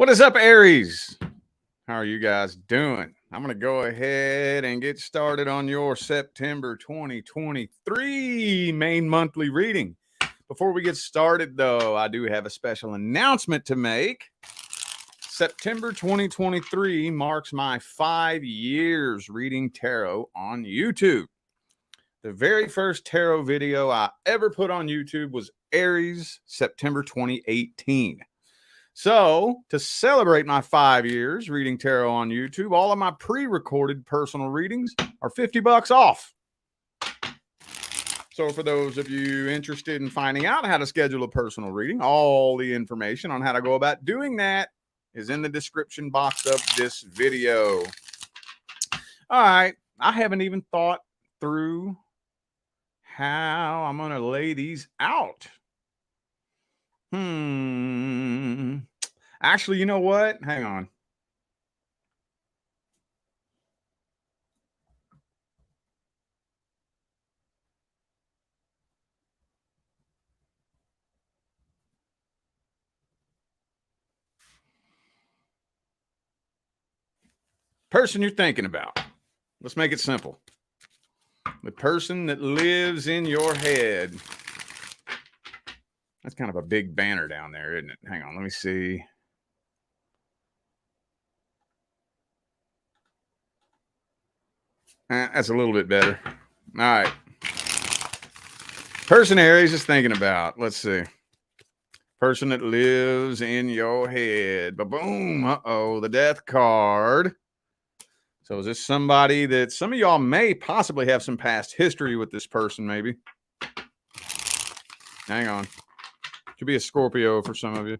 What is up, Aries? How are you guys doing? I'm going to go ahead and get started on your September 2023 main monthly reading. Before we get started, though, I do have a special announcement to make. September 2023 marks my 5 years reading tarot on YouTube. The very first tarot video I ever put on YouTube was Aries, September 2018. So, to celebrate my 5 years reading tarot on YouTube, all of my pre-recorded personal readings are $50 off. So, for those of you interested in finding out how to schedule a personal reading, all the information on how to go about doing that is in the description box of this video. All right, I haven't even thought through how I'm going to lay these out. Actually, you know what? Hang on. Person you're thinking about. Let's make it simple. The person that lives in your head. That's kind of a big banner down there, isn't it? Hang on, let me see. That's a little bit better. All right. Person Aries is thinking about. Let's see. Person that lives in your head. Ba-boom. Uh-oh, the death card. So is this somebody that some of y'all may possibly have some past history with this person, maybe? Hang on. Could be a Scorpio for some of you.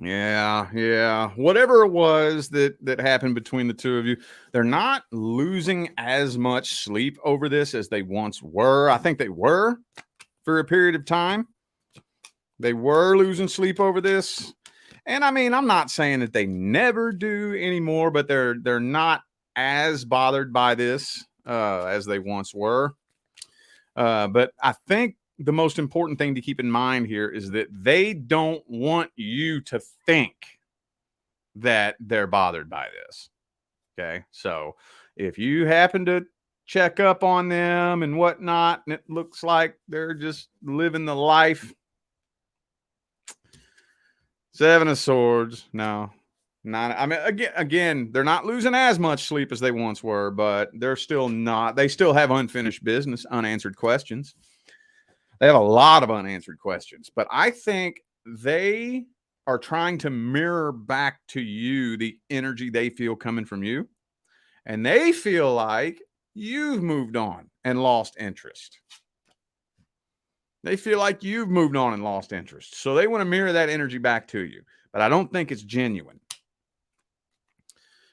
Yeah. Whatever it was that happened between the two of you, they're not losing as much sleep over this as they once were. I think they were for a period of time. They were losing sleep over this. And I mean, I'm not saying that they never do anymore, but they're not as bothered by this as they once were. But I think the most important thing to keep in mind here is that they don't want you to think that they're bothered by this. Okay. So if you happen to check up on them and whatnot, and it looks like they're just living the life. Seven of Swords. No, not. I mean, again, they're not losing as much sleep as they once were, but they're still not. They still have unfinished business, unanswered questions. They have a lot of unanswered questions, but I think they are trying to mirror back to you the energy they feel coming from you. And they feel like you've moved on and lost interest. They feel like you've moved on and lost interest. So they want to mirror that energy back to you. But I don't think it's genuine.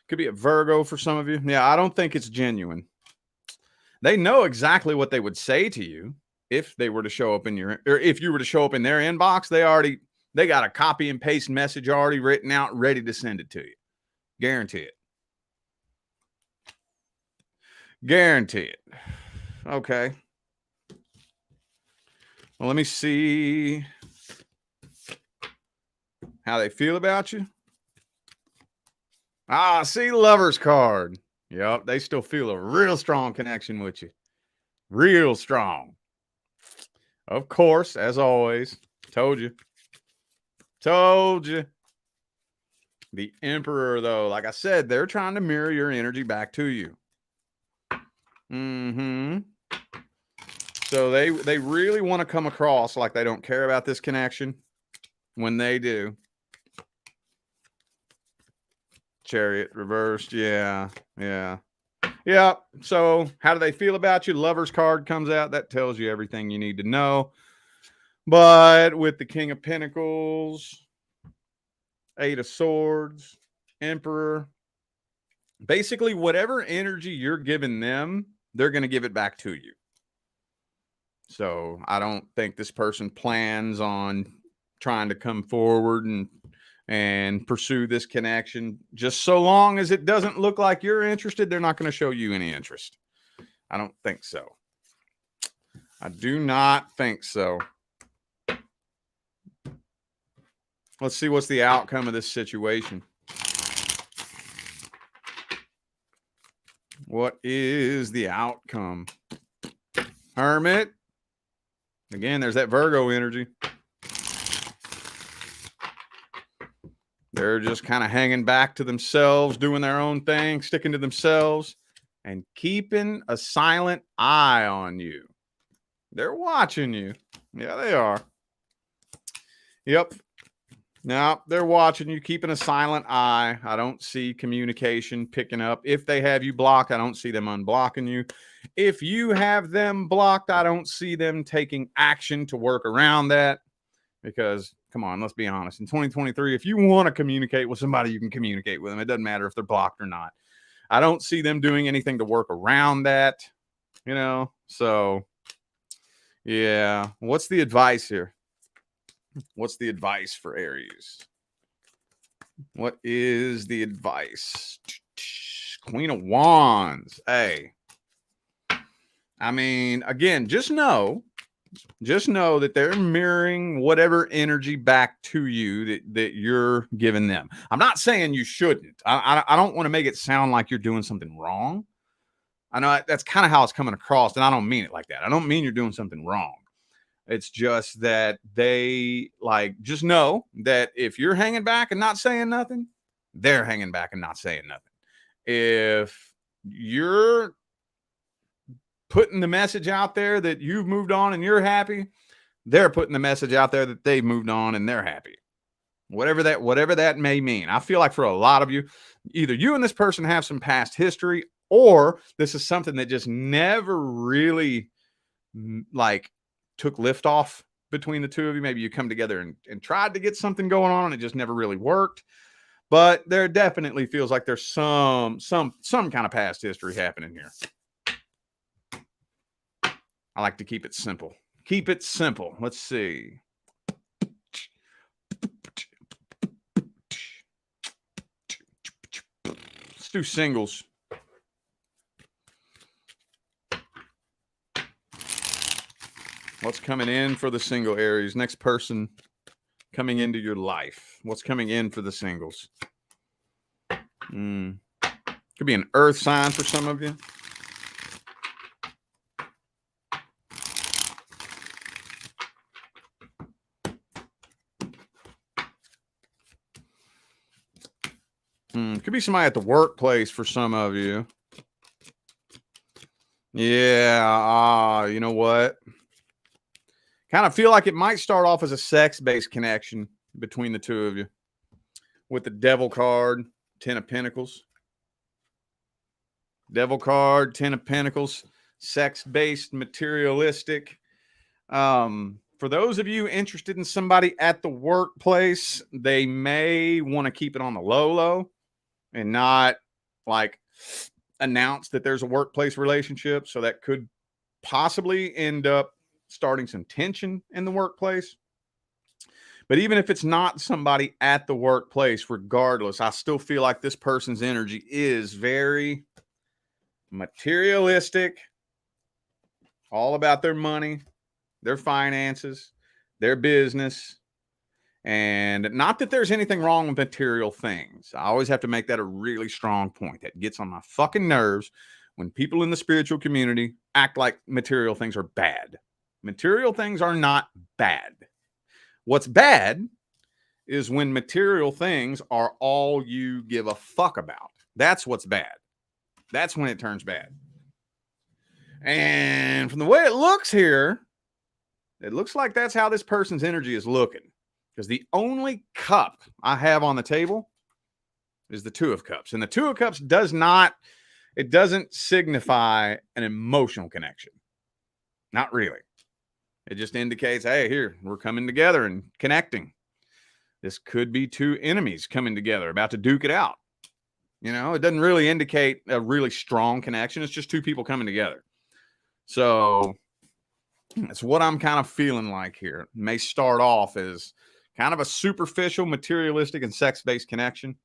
Could be a Virgo for some of you. Yeah, I don't think it's genuine. They know exactly what they would say to you if they were to show up in your, or if you were to show up in their inbox. They got a copy and paste message already written out, ready to send it to you. Guarantee it. Guarantee it. Okay. Well, let me see how they feel about you. See, Lover's card. Yep, they still feel a real strong connection with you. Real strong. Of course, as always. Told you. The Emperor, though, like I said, they're trying to mirror your energy back to you. So they really want to come across like they don't care about this connection when they do. Chariot reversed. Yeah. So how do they feel about you? Lover's card comes out. That tells you everything you need to know. But with the King of Pentacles, Eight of Swords, Emperor, basically whatever energy you're giving them, they're going to give it back to you. So I don't think this person plans on trying to come forward and pursue this connection. Just so long as it doesn't look like you're interested, they're not going to show you any interest. I don't think so. I do not think so. Let's see what's the outcome of this situation. What is the outcome? Hermit. Again, there's that Virgo energy. They're just kind of hanging back to themselves, doing their own thing, sticking to themselves, and keeping a silent eye on you. They're watching you. Yeah, they are. Yep. Now, they're watching you, keeping a silent eye. I don't see communication picking up. If they have you blocked, I don't see them unblocking you. If you have them blocked, I don't see them taking action to work around that. Because, come on, let's be honest. In 2023, if you want to communicate with somebody, you can communicate with them. It doesn't matter if they're blocked or not. I don't see them doing anything to work around that, you know? So, yeah. What's the advice here? What's the advice for Aries? What is the advice? Queen of Wands. Hey. I mean, again, just know that they're mirroring whatever energy back to you that you're giving them. I'm not saying you shouldn't. I don't want to make it sound like you're doing something wrong. I know that's kind of how it's coming across, and I don't mean it like that. I don't mean you're doing something wrong. It's just that they just know that if you're hanging back and not saying nothing, they're hanging back and not saying nothing. If you're putting the message out there that you've moved on and you're happy, they're putting the message out there that they've moved on and they're happy. Whatever that may mean. I feel like for a lot of you, either you and this person have some past history, or this is something that just never really took liftoff between the two of you. Maybe you come together and tried to get something going on and it just never really worked. But there definitely feels like there's some kind of past history happening here. I like to keep it simple. Keep it simple. Let's see. Let's do singles. What's coming in for the single Aries? Next person coming into your life. What's coming in for the singles? Could be an earth sign for some of you. Could be somebody at the workplace for some of you. Yeah, you know what? Kind of feel like it might start off as a sex-based connection between the two of you. With the Devil card, 10 of Pentacles. Devil card, 10 of Pentacles, sex-based, materialistic. For those of you interested in somebody at the workplace, they may want to keep it on the low and not announce that there's a workplace relationship. So that could possibly end up starting some tension in the workplace. But even if it's not somebody at the workplace, regardless, I still feel like this person's energy is very materialistic, all about their money, their finances, their business. And not that there's anything wrong with material things. I always have to make that a really strong point. That gets on my fucking nerves when people in the spiritual community act like material things are bad. Material things are not bad. What's bad is when material things are all you give a fuck about. That's what's bad. That's when it turns bad. And from the way it looks here, it looks like that's how this person's energy is looking. Because the only cup I have on the table is the Two of Cups. And the Two of Cups doesn't signify an emotional connection. Not really. It just indicates, hey, here, we're coming together and connecting. This could be two enemies coming together, about to duke it out. You know, it doesn't really indicate a really strong connection. It's just two people coming together. So that's what I'm kind of feeling like here. It may start off as kind of a superficial, materialistic, and sex-based connection.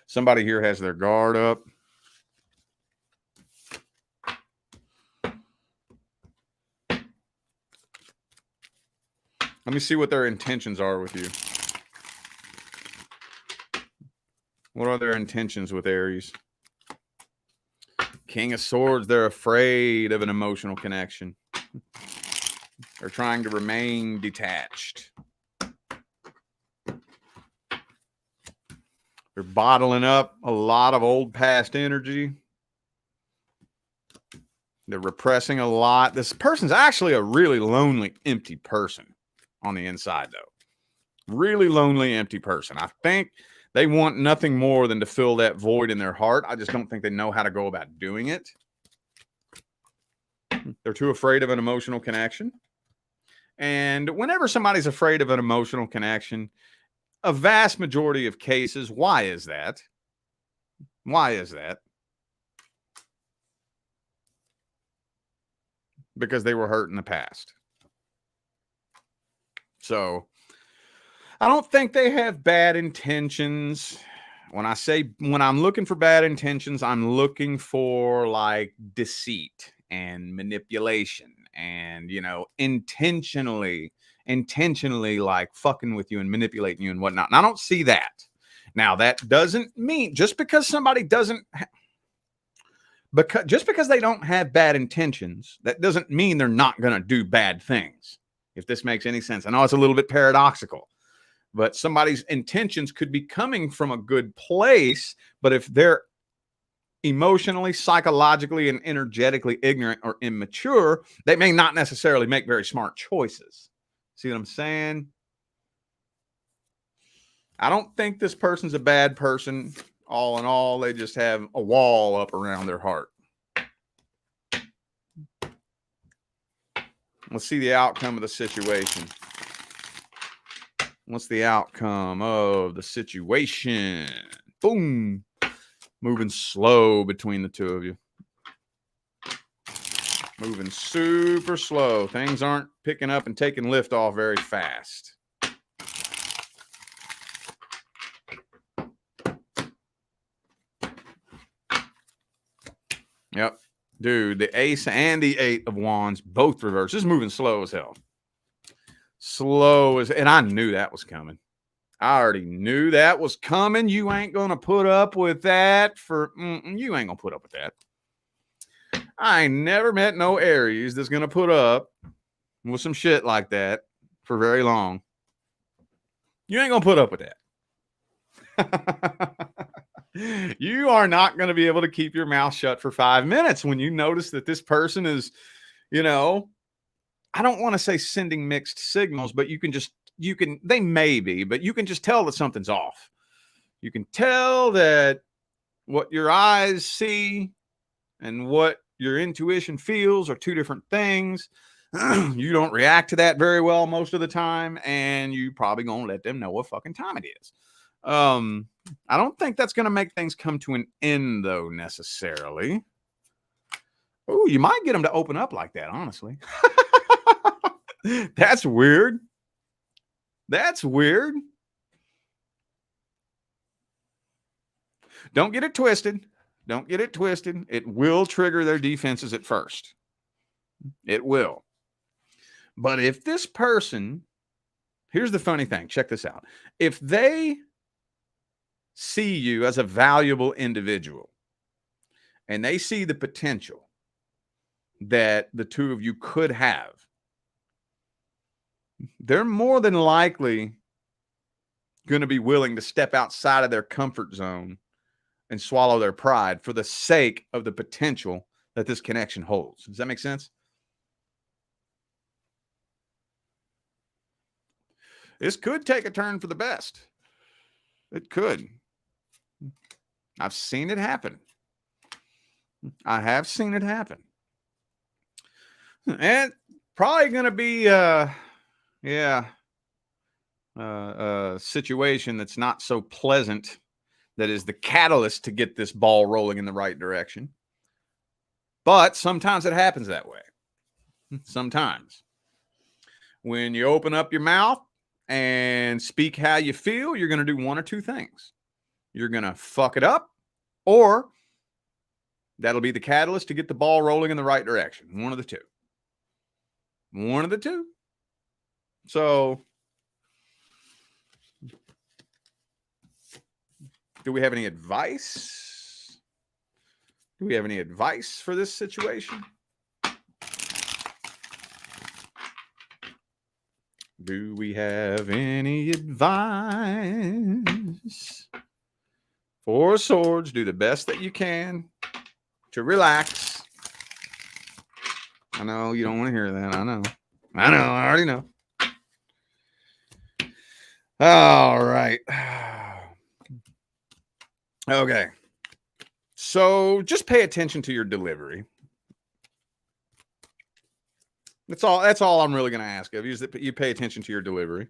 Somebody here has their guard up. Let me see what their intentions are with you. What are their intentions with Aries? King of Swords, they're afraid of an emotional connection. They're trying to remain detached. They're bottling up a lot of old past energy. They're repressing a lot. This person's actually a really lonely, empty person on the inside, though. Really lonely, empty person. I think they want nothing more than to fill that void in their heart. I just don't think they know how to go about doing it. They're too afraid of an emotional connection. And whenever somebody's afraid of an emotional connection, a vast majority of cases, why is that? Why is that? Because they were hurt in the past. So I don't think they have bad intentions. When I'm looking for bad intentions, I'm looking for like deceit and manipulation and, intentionally like fucking with you and manipulating you and whatnot. And I don't see that. Now, that doesn't mean just because somebody doesn't just because they don't have bad intentions, that doesn't mean they're not going to do bad things. If this makes any sense. I know it's a little bit paradoxical, but somebody's intentions could be coming from a good place, but if they're emotionally, psychologically, and energetically ignorant or immature, they may not necessarily make very smart choices. See what I'm saying? I don't think this person's a bad person. All in all, they just have a wall up around their heart. Let's see the outcome of the situation. What's the outcome of the situation? Boom. Moving slow between the two of you. Moving super slow. Things aren't picking up and taking lift off very fast. Yep. Dude, the ace and the 8 of wands, both reversed. This is moving slow as hell. Slow as, and I knew that was coming. I already knew that was coming. You ain't going to put up with that you ain't going to put up with that. I ain't never met no Aries that's going to put up with some shit like that for very long. You ain't going to put up with that. You are not going to be able to keep your mouth shut for 5 minutes when you notice that this person is, I don't want to say sending mixed signals, but they may be, but you can just tell that something's off. You can tell that what your eyes see and what your intuition feels are two different things. You don't react to that very well most of the time, and you probably gonna let them know what fucking time it is. I don't think that's gonna make things come to an end, though, necessarily. Oh, you might get them to open up like that, honestly. That's weird. That's weird. Don't get it twisted. Don't get it twisted. It will trigger their defenses at first. It will. But if this person, here's the funny thing. Check this out. If they see you as a valuable individual and they see the potential that the two of you could have, they're more than likely going to be willing to step outside of their comfort zone and swallow their pride for the sake of the potential that this connection holds. Does that make sense? This could take a turn for the best. It could. I've seen it happen. I have seen it happen. And probably going to be, a situation that's not so pleasant, that is the catalyst to get this ball rolling in the right direction. But sometimes it happens that way. Sometimes. When you open up your mouth and speak how you feel, you're going to do one or two things. You're going to fuck it up, or that'll be the catalyst to get the ball rolling in the right direction. One of the two. One of the two. So, do we have any advice? Do we have any advice for this situation? Do we have any advice? Four of Swords, do the best that you can to relax. I know you don't want to hear that. I know. I already know. All right. Okay. So just pay attention to your delivery. That's all I'm really going to ask of you, is that you pay attention to your delivery.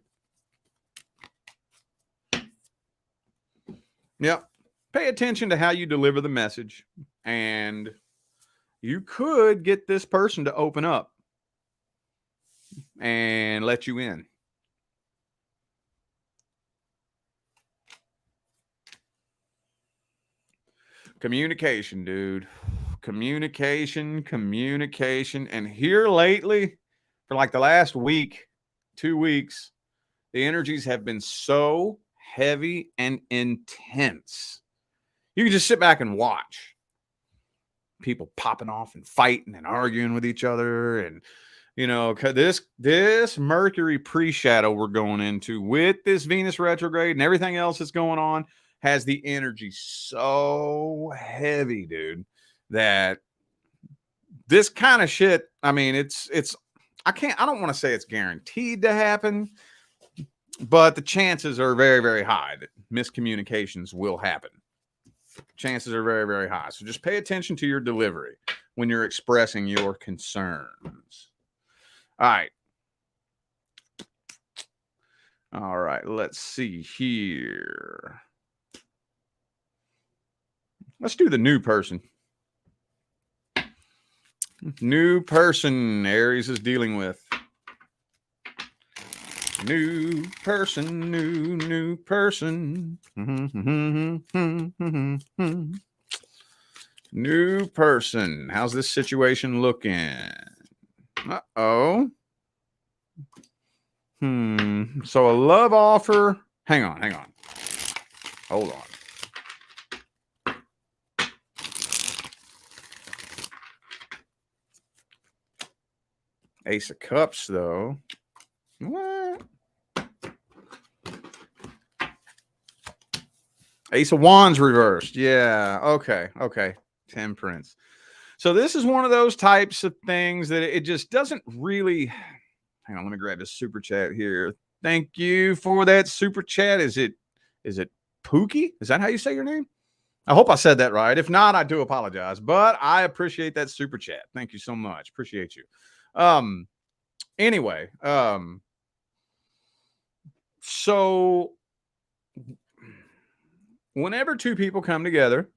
Yep. Pay attention to how you deliver the message, and you could get this person to open up and let you in. Communication, dude. Communication. And here lately, for like the last week, 2 weeks, the energies have been so heavy and intense. You can just sit back and watch people popping off and fighting and arguing with each other. And, you know, this Mercury pre-shadow we're going into with this Venus retrograde and everything else that's going on has the energy so heavy, dude, that this kind of shit, I mean, I don't want to say it's guaranteed to happen, but the chances are very, very high that miscommunications will happen. Chances are very, very high. So just pay attention to your delivery when you're expressing your concerns. All right. All right. Let's see here. Let's do the new person. New person Aries is dealing with. New person, new person. New person. How's this situation looking? Uh-oh. So a love offer. Hang on. Hold on. Ace of Cups, though. What? Ace of Wands reversed. Yeah. Okay. Temperance. So this is one of those types of things that it just doesn't really. Hang on. Let me grab this super chat here. Thank you for that super chat. Is it Pookie? Is that how you say your name? I hope I said that right. If not, I do apologize, but I appreciate that super chat. Thank you so much. Appreciate you. Anyway, so whenever two people come together,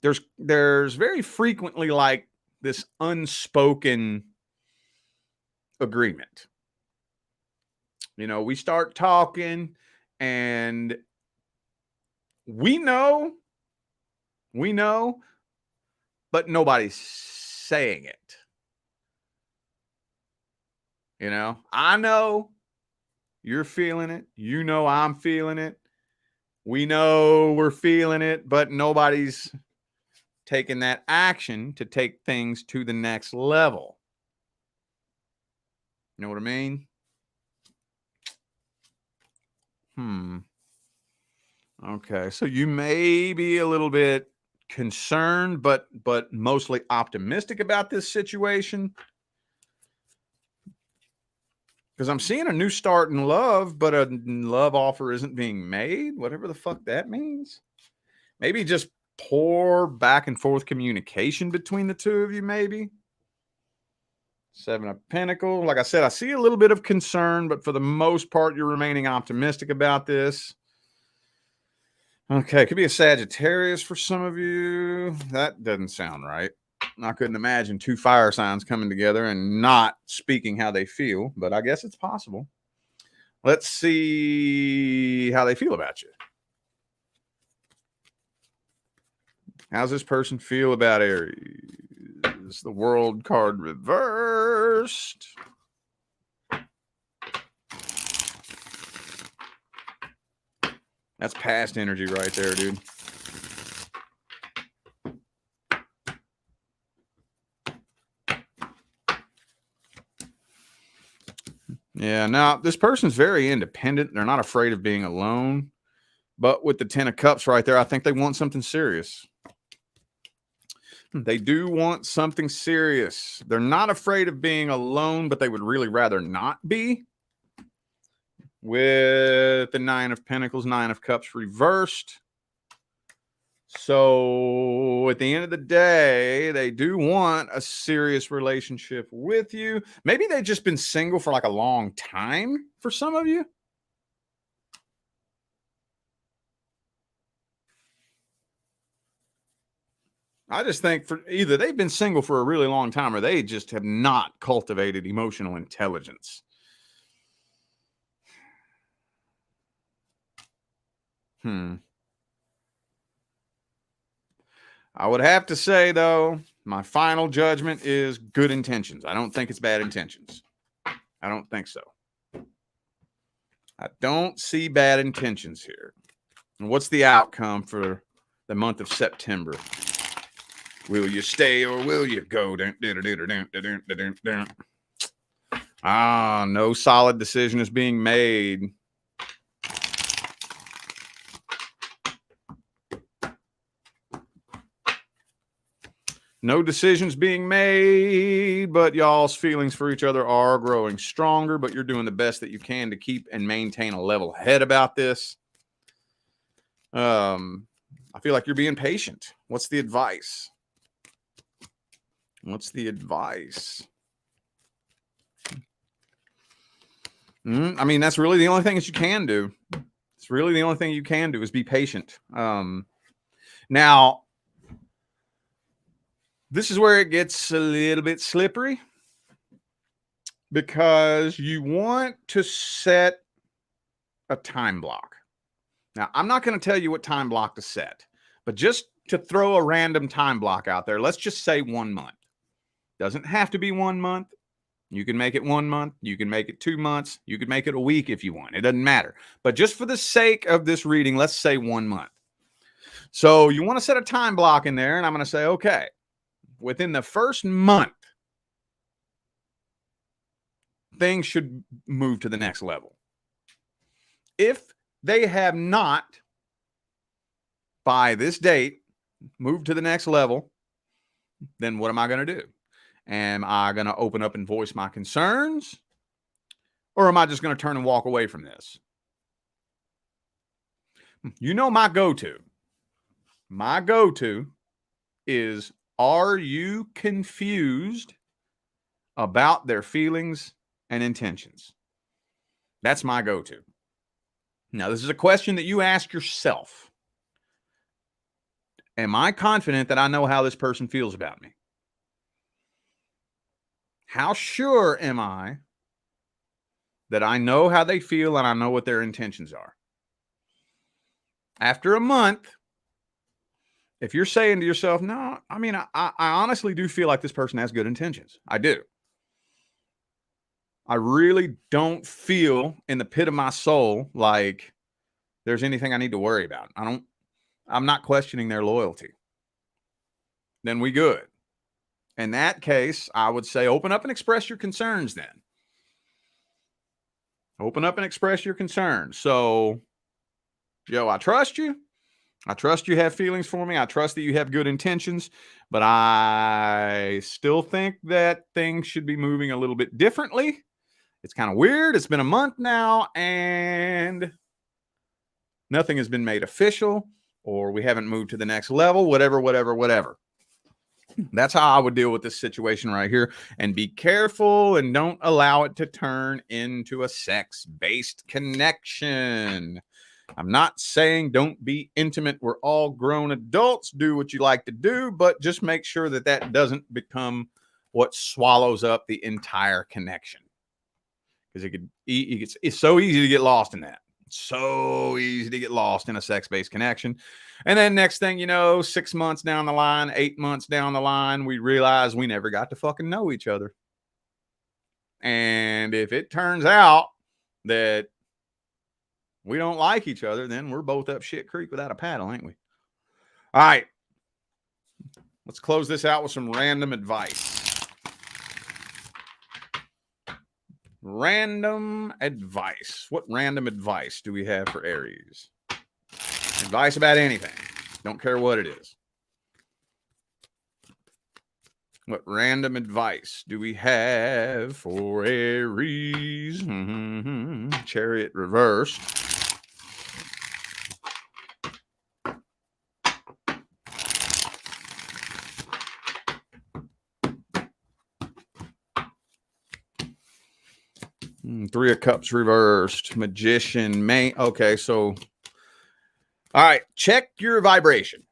there's very frequently like this unspoken agreement. You know, we start talking and we know, but nobody's saying it. You know, I know you're feeling it. You know, I'm feeling it. We know we're feeling it, but nobody's taking that action to take things to the next level. You know what I mean? Okay, so you may be a little bit concerned, but mostly optimistic about this situation. Because I'm seeing a new start in love, but a love offer isn't being made. Whatever the fuck that means. Maybe just poor back and forth communication between the two of you, maybe. Seven of Pentacles. Like I said, I see a little bit of concern, but for the most part, you're remaining optimistic about this. Okay, it could be a Sagittarius for some of you. That doesn't sound right. I couldn't imagine two fire signs coming together and not speaking how they feel, but I guess it's possible. Let's see how they feel about you. How's this person feel about Aries? The World card reversed. That's past energy right there, dude. Yeah, now this person's very independent. They're not afraid of being alone. But with the 10 of Cups right there, I think they want something serious. They do want something serious. They're not afraid of being alone, but they would really rather not be. With the 9 of Pentacles, 9 of Cups reversed. So at the end of the day, they do want a serious relationship with you. Maybe they've just been single for like a long time for some of you. I just think for either they've been single for a really long time or they just have not cultivated emotional intelligence. I would have to say, though, my final judgment is good intentions. I don't think it's bad intentions. I don't think so. I don't see bad intentions here. And what's the outcome for the month of September? Will you stay or will you go? No solid decision is being made. No decisions being made, but y'all's feelings for each other are growing stronger, but you're doing the best that you can to keep and maintain a level head about this. I feel like you're being patient. What's the advice? What's the advice? I mean, that's really the only thing that you can do. It's really the only thing you can do is be patient. Now, this is where it gets a little bit slippery because you want to set a time block. Now, I'm not going to tell you what time block to set, but just to throw a random time block out there, let's just say 1 month. Doesn't have to be 1 month. You can make it 1 month. You can make it 2 months. You can make it a week if you want. It doesn't matter. But just for the sake of this reading, let's say 1 month. So you want to set a time block in there, and I'm going to say, okay, within the first month, things should move to the next level. If they have not, by this date, moved to the next level, then what am I going to do? Am I going to open up and voice my concerns? Or am I just going to turn and walk away from this? You know my go-to. My go-to is, are you confused about their feelings and intentions? That's my go-to. Now, this is a question that you ask yourself. Am I confident that I know how this person feels about me? How sure am I that I know how they feel and I know what their intentions are? After a month, if you're saying to yourself, no, I mean, I honestly do feel like this person has good intentions. I do. I really don't feel in the pit of my soul like there's anything I need to worry about. I'm not questioning their loyalty. Then we good. In that case, I would say open up and express your concerns then. Open up and express your concerns. So, yo, I trust you. I trust you have feelings for me. I trust that you have good intentions, but I still think that things should be moving a little bit differently. It's kind of weird. It's been a month now and nothing has been made official, or we haven't moved to the next level, whatever. That's how I would deal with this situation right here. And be careful and don't allow it to turn into a sex-based connection. I'm not saying don't be intimate. We're all grown adults. Do what you like to do, but just make sure that that doesn't become what swallows up the entire connection. Because it's so easy to get lost in that. So easy to get lost in a sex-based connection. And then next thing you know, 6 months down the line, 8 months down the line, we realize we never got to fucking know each other. And if it turns out that we don't like each other, then we're both up shit creek without a paddle, ain't we? All right. Let's close this out with some random advice. Random advice. What random advice do we have for Aries? Advice about anything. Don't care what it is. What random advice do we have for Aries? Chariot reversed. Three of Cups reversed. Magician. Okay, so all right, check your vibration.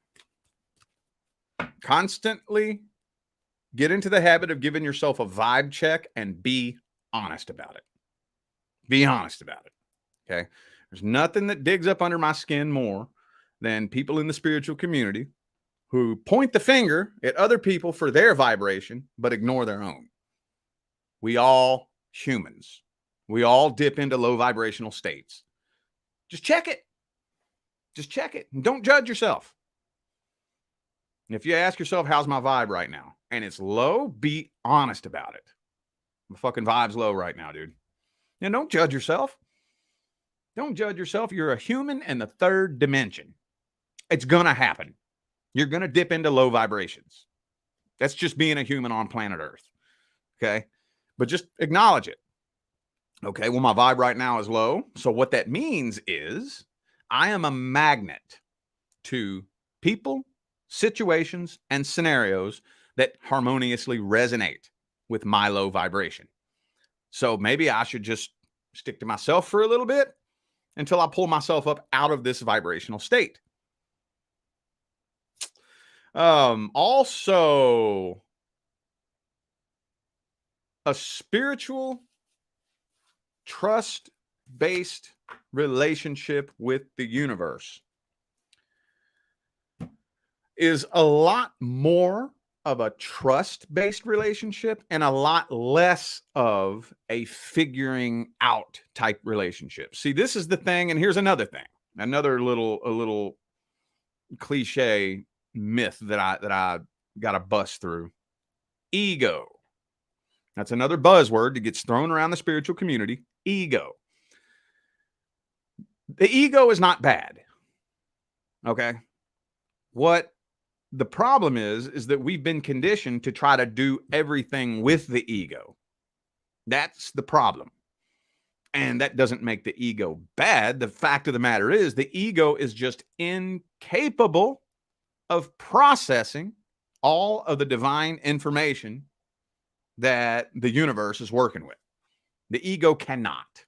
Constantly get into the habit of giving yourself a vibe check and be honest about it. Be honest about it. Okay. There's nothing that digs up under my skin more than people in the spiritual community who point the finger at other people for their vibration, but ignore their own. We all humans. We all dip into low vibrational states. Just check it. Just check it. And don't judge yourself. If you ask yourself, how's my vibe right now? And it's low, be honest about it. My fucking vibe's low right now, dude. And don't judge yourself. Don't judge yourself. You're a human in the third dimension. It's going to happen. You're going to dip into low vibrations. That's just being a human on planet Earth. Okay. But just acknowledge it. Okay. Well, my vibe right now is low. So what that means is I am a magnet to people, situations, and scenarios that harmoniously resonate with my low vibration. So maybe I should just stick to myself for a little bit until I pull myself up out of this vibrational state. Also, a spiritual, trust-based relationship with the universe is a lot more of a trust-based relationship and a lot less of a figuring out type relationship. See, this is the thing, and here's another thing, another little cliche myth that I got to bust through. Ego. That's another buzzword that gets thrown around the spiritual community. Ego. The ego is not bad. Okay. What the problem is that we've been conditioned to try to do everything with the ego. That's the problem. And that doesn't make the ego bad. The fact of the matter is the ego is just incapable of processing all of the divine information that the universe is working with. The ego cannot.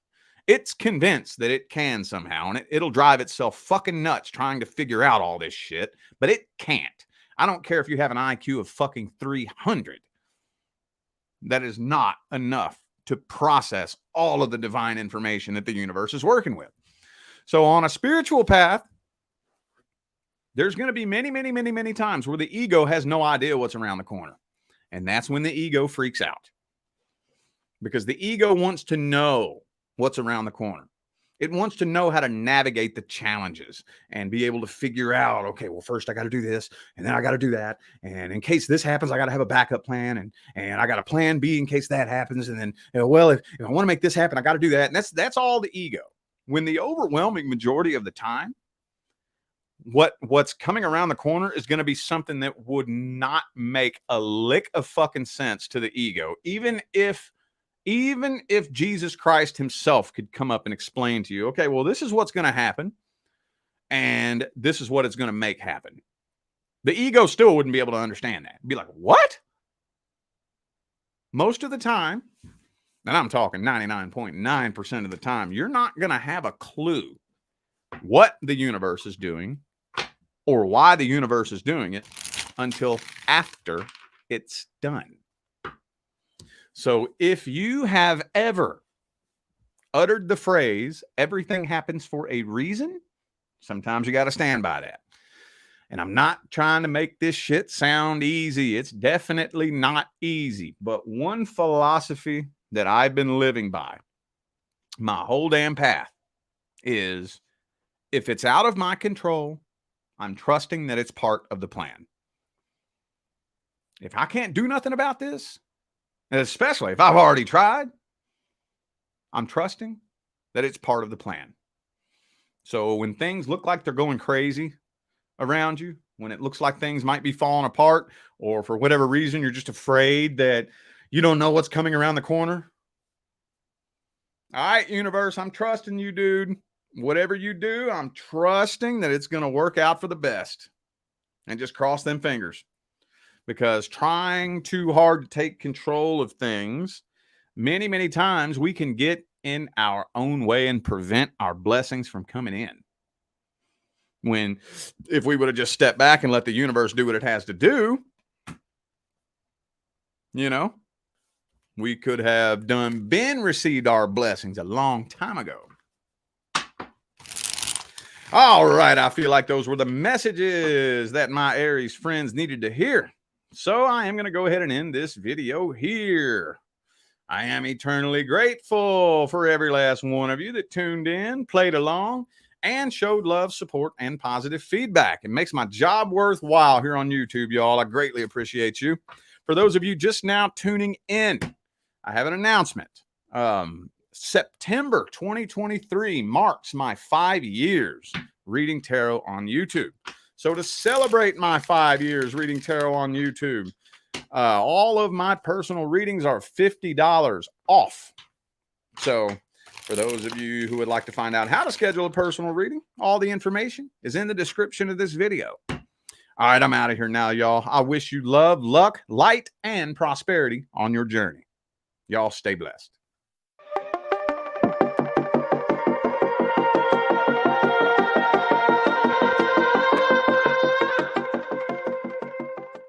It's convinced that it can somehow, and it'll drive itself fucking nuts trying to figure out all this shit, but it can't. I don't care if you have an IQ of fucking 300. That is not enough to process all of the divine information that the universe is working with. So on a spiritual path, there's going to be many times where the ego has no idea what's around the corner. And that's when the ego freaks out. Because the ego wants to know what's around the corner. It wants to know how to navigate the challenges and be able to figure out, okay, well, first I got to do this, and then I got to do that. And in case this happens, I got to have a backup plan, and I got a plan B in case that happens. And then, well, if I want to make this happen, I got to do that. And that's all the ego. When the overwhelming majority of the time, what's coming around the corner is going to be something that would not make a lick of fucking sense to the ego, even if Jesus Christ himself could come up and explain to you, okay, well, this is what's going to happen, and this is what it's going to make happen. The ego still wouldn't be able to understand that. It'd be like, what? Most of the time, and I'm talking 99.9% of the time, you're not going to have a clue what the universe is doing or why the universe is doing it until after it's done. So if you have ever uttered the phrase, everything happens for a reason, sometimes you got to stand by that. And I'm not trying to make this shit sound easy. It's definitely not easy. But one philosophy that I've been living by my whole damn path is if it's out of my control, I'm trusting that it's part of the plan. If I can't do nothing about this, and especially if I've already tried, I'm trusting that it's part of the plan. So when things look like they're going crazy around you, when it looks like things might be falling apart, or for whatever reason, you're just afraid that you don't know what's coming around the corner. All right, universe, I'm trusting you, dude. Whatever you do, I'm trusting that it's going to work out for the best. And just cross them fingers. Because trying too hard to take control of things, many, many times we can get in our own way and prevent our blessings from coming in. When if we would have just stepped back and let the universe do what it has to do, you know, we could have been received our blessings a long time ago. All right, I feel like those were the messages that my Aries friends needed to hear. So I am going to go ahead and end this video here. I am eternally grateful for every last one of you that tuned in, played along, and showed love, support, and positive feedback. It makes my job worthwhile here on YouTube, y'all. I greatly appreciate you. For those of you just now tuning in, I have an announcement. September 2023 marks my 5 years reading tarot on YouTube. So to celebrate my 5 years reading tarot on YouTube, all of my personal readings are $50 off. So for those of you who would like to find out how to schedule a personal reading, all the information is in the description of this video. All right, I'm out of here now, y'all. I wish you love, luck, light, and prosperity on your journey. Y'all stay blessed.